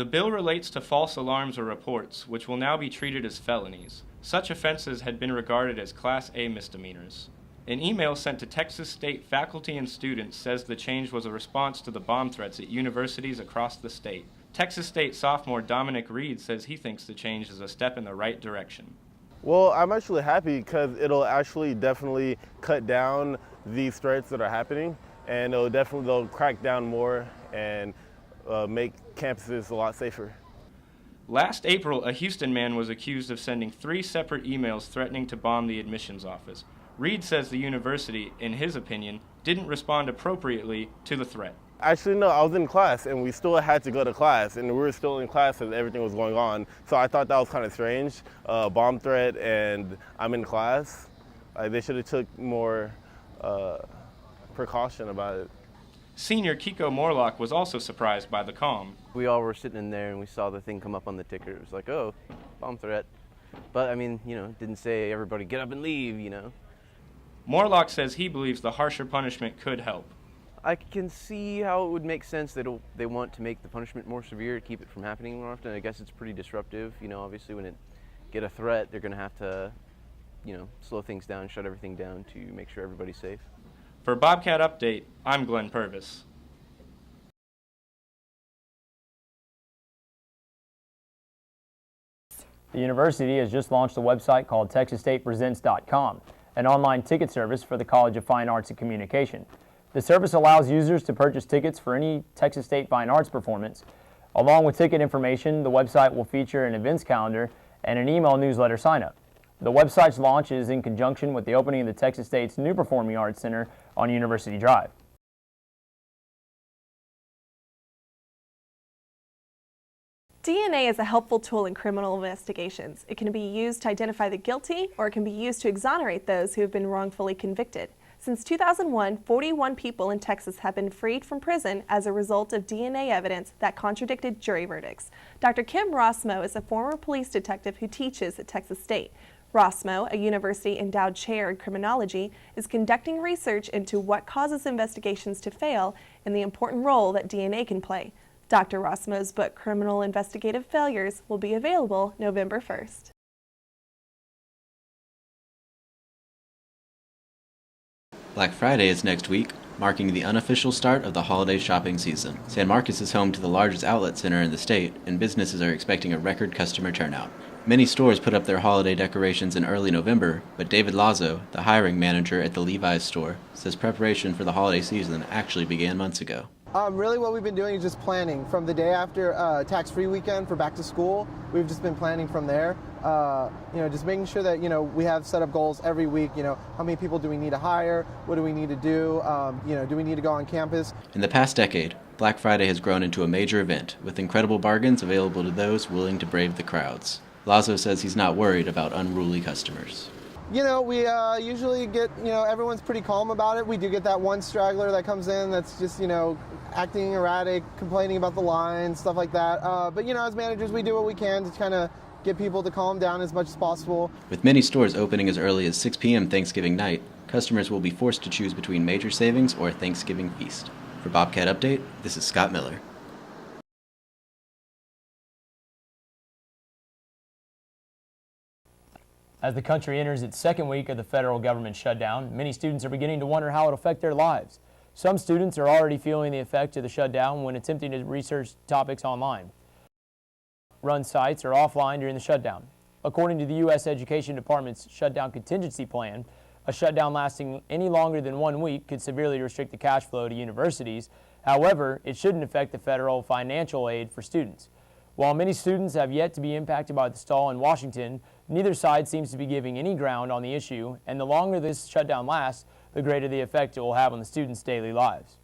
The bill relates to false alarms or reports, which will now be treated as felonies. Such offenses had been regarded as Class A misdemeanors. An email sent to Texas State faculty and students says the change was a response to the bomb threats at universities across the state. Texas State sophomore Dominic Reed says he thinks the change is a step in the right direction. Well, I'm actually happy because it'll actually definitely cut down these threats that are happening, and they'll crack down more and make campuses a lot safer. Last April, a Houston man was accused of sending 3 separate emails threatening to bomb the admissions office. Reed says the university, in his opinion, didn't respond appropriately to the threat. Actually, no, I was in class and we still had to go to class, and we were still in class as everything was going on. So I thought that was kind of strange, bomb threat and I'm in class. They should have took more precaution about it. Senior Kiko Morlock was also surprised by the calm. We all were sitting in there and we saw the thing come up on the ticker. It was like, oh, bomb threat. But I mean, it didn't say everybody get up and leave, Morlock says he believes the harsher punishment could help. I can see how it would make sense that they want to make the punishment more severe to keep it from happening more often. I guess it's pretty disruptive. Obviously when it get a threat, they're going to have to, slow things down, shut everything down to make sure everybody's safe. For Bobcat Update, I'm Glenn Purvis. The university has just launched a website called TexasStatePresents.com, an online ticket service for the College of Fine Arts and Communication. The service allows users to purchase tickets for any Texas State Fine Arts performance. Along with ticket information, the website will feature an events calendar and an email newsletter sign-up. The website's launch is in conjunction with the opening of the Texas State's new Performing Arts Center on University Drive. DNA is a helpful tool in criminal investigations. It can be used to identify the guilty, or it can be used to exonerate those who have been wrongfully convicted. Since 2001, 41 people in Texas have been freed from prison as a result of DNA evidence that contradicted jury verdicts. Dr. Kim Rossmo is a former police detective who teaches at Texas State. Rossmo, a university-endowed chair in criminology, is conducting research into what causes investigations to fail and the important role that DNA can play. Dr. Rossmo's book, Criminal Investigative Failures, will be available November 1st. Black Friday is next week, marking the unofficial start of the holiday shopping season. San Marcos is home to the largest outlet center in the state, and businesses are expecting a record customer turnout. Many stores put up their holiday decorations in early November, but David Lazo, the hiring manager at the Levi's store, says preparation for the holiday season actually began months ago. Really what we've been doing is just planning from the day after tax-free weekend for back to school. We've just been planning from there. Just making sure that, we have set up goals every week. How many people do we need to hire? What do we need to do? Do we need to go on campus? In the past decade, Black Friday has grown into a major event, with incredible bargains available to those willing to brave the crowds. Lazo says he's not worried about unruly customers. We usually get, everyone's pretty calm about it. We do get that one straggler that comes in that's just, acting erratic, complaining about the line, stuff like that. But as managers, we do what we can to kind of get people to calm down as much as possible. With many stores opening as early as 6 p.m. Thanksgiving night, customers will be forced to choose between major savings or a Thanksgiving feast. For Bobcat Update, this is Scott Miller. As the country enters its second week of the federal government shutdown, many students are beginning to wonder how it will affect their lives. Some students are already feeling the effect of the shutdown when attempting to research topics online. Run sites are offline during the shutdown. According to the U.S. Education Department's shutdown contingency plan, a shutdown lasting any longer than 1 week could severely restrict the cash flow to universities. However, it shouldn't affect the federal financial aid for students. While many students have yet to be impacted by the stall in Washington, neither side seems to be giving any ground on the issue, and the longer this shutdown lasts, the greater the effect it will have on the students' daily lives.